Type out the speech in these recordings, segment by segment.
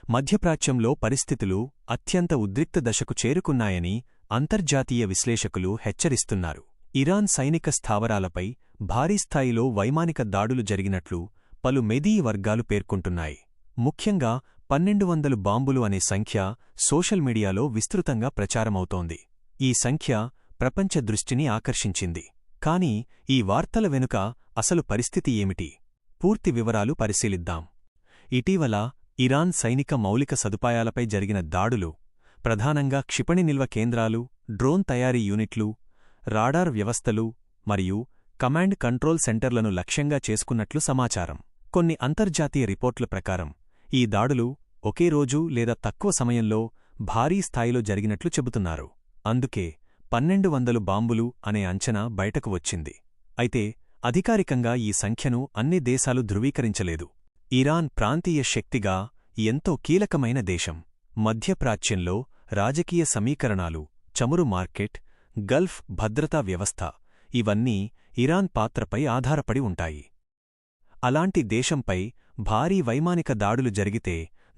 మధ్యప్రాచ్యంలో పరిస్థితులు అత్యంత ఉద్రిక్త దశకు చేరుకున్నాయని అంతర్జాతీయ విశ్లేషకులు హెచ్చరిస్తున్నారు. ఇరాన్ సైనిక స్థావరాలపై భారీస్థాయిలో వైమానిక దాడులు జరిగినట్లు పలు మెదీ వర్గాలు పేర్కొంటున్నాయి. ముఖ్యంగా 1200 బాంబులు అనే సంఖ్య సోషల్ మీడియాలో విస్తృతంగా ప్రచారమవుతోంది. ఈ సంఖ్య ప్రపంచ దృష్టిని ఆకర్షించింది. కాని ఈ వార్తల వెనుక అసలు పరిస్థితి ఏమిటి? పూర్తి వివరాలు పరిశీలిద్దాం. ఇటీవల ఇరాన్ సైనిక మౌలిక సదుపాయాలపై జరిగిన దాడులు, ప్రధానంగా క్షిపణి నిల్వ కేంద్రాలు, డ్రోన్ తయారీ యూనిట్లు, రాడార్ వ్యవస్థలు మరియు కమాండ్ కంట్రోల్ సెంటర్లను లక్ష్యంగా చేసుకున్నట్లు సమాచారం. కొన్ని అంతర్జాతీయ రిపోర్ట్ల ప్రకారం ఈ దాడులు ఒకే రోజు లేదా తక్కువ సమయంలో భారీ స్థాయిలో జరిగినట్లు చెబుతున్నారు. అందుకే 1200 బాంబులు అనే అంచనా బయటకు వచ్చింది. అయితే అధికారికంగా ఈ సంఖ్యను అన్ని దేశాలు ధృవీకరించలేదు. ఇరాన్ ప్రాంతీయ శక్తిగా ఎంతో కీలకమైన దేశం. మధ్యప్రాచ్యంలో రాజకీయ సమీకరణాలు, చమురు మార్కెట్, గల్ఫ్ భద్రతా వ్యవస్థ ఇవన్నీ ఇరాన్ పాత్రపై ఆధారపడి ఉంటాయి. అలాంటి దేశంపై భారీ వైమానిక దాడులు జరిగితే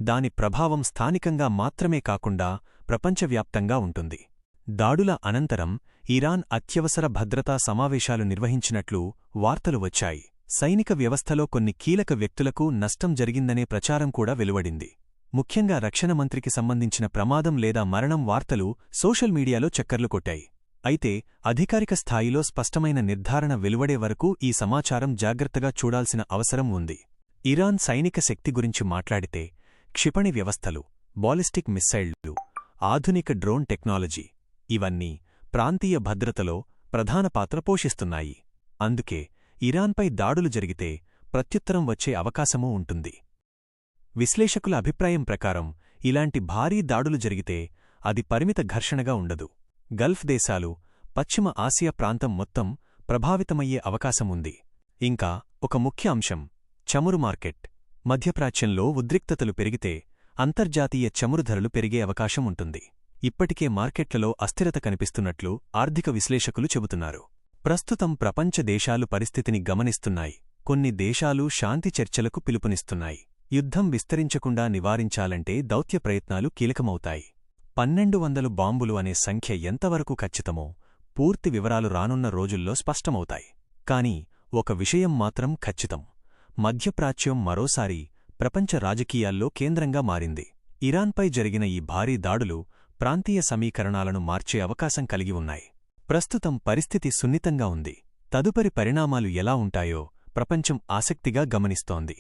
దాని ప్రభావం స్థానికంగా మాత్రమే కాకుండా ప్రపంచవ్యాప్తంగా ఉంటుంది. దాడుల అనంతరం ఇరాన్ అత్యవసర భద్రతా సమావేశాలు నిర్వహించినట్లు వార్తలు వచ్చాయి. సైనిక వ్యవస్థలో కొన్ని కీలక వ్యక్తులకు నష్టం జరిగిందనే ప్రచారం కూడా వెలువడింది. ముఖ్యంగా రక్షణ మంత్రికి సంబంధించిన ప్రమాదం లేదా మరణం వార్తలు సోషల్ మీడియాలో చక్కర్లు కొట్టాయి. అయితే అధికారిక స్థాయిలో స్పష్టమైన నిర్ధారణ వెలువడే వరకు ఈ సమాచారం జాగ్రత్తగా చూడాల్సిన అవసరం ఉంది. ఇరాన్ సైనిక శక్తి గురించి మాట్లాడితే క్షిపణి వ్యవస్థలు, బాలిస్టిక్ మిస్సైళ్లు, ఆధునిక డ్రోన్ టెక్నాలజీ ఇవన్నీ ప్రాంతీయ భద్రతలో ప్రధాన పాత్ర పోషిస్తున్నాయి. అందుకే ఇరాన్పై దాడులు జరిగితే ప్రత్యుత్తరం వచ్చే అవకాశమూ ఉంటుంది. విశ్లేషకుల అభిప్రాయం ప్రకారం ఇలాంటి భారీ దాడులు జరిగితే అది పరిమిత ఘర్షణగా ఉండదు. గల్ఫ్ దేశాలు, పశ్చిమ ఆసియా ప్రాంతం మొత్తం ప్రభావితమయ్యే అవకాశముంది. ఇంకా ఒక ముఖ్య అంశం చమురు మార్కెట్. మధ్యప్రాచ్యంలో ఉద్రిక్తతలు పెరిగితే అంతర్జాతీయ చమురు ధరలు పెరిగే అవకాశం ఉంటుంది. ఇప్పటికే మార్కెట్లలో అస్థిరత కనిపిస్తున్నట్లు ఆర్థిక విశ్లేషకులు చెబుతున్నారు. ప్రస్తుతం ప్రపంచ దేశాలు పరిస్థితిని గమనిస్తున్నాయి. కొన్ని దేశాలు శాంతి చర్చలకు పిలుపునిస్తున్నాయి. యుద్ధం విస్తరించకుండా నివారించాలంటే దౌత్య ప్రయత్నాలు కీలకమవుతాయి. 1200 బాంబులు అనే సంఖ్య ఎంతవరకు ఖచ్చితమో పూర్తి వివరాలు రానున్న రోజుల్లో స్పష్టమవుతాయి. కాని ఒక విషయం మాత్రం ఖచ్చితం: మధ్యప్రాచ్యం మరోసారి ప్రపంచ రాజకీయాల్లో కేంద్రంగా మారింది. ఇరాన్పై జరిగిన ఈ భారీ దాడులు ప్రాంతీయ సమీకరణాలను మార్చే అవకాశం కలిగి ఉన్నాయి. ప్రస్తుతం పరిస్థితి సున్నితంగా ఉంది. తదుపరి పరిణామాలు ఎలా ఉంటాయో ప్రపంచం ఆసక్తిగా గమనిస్తోంది.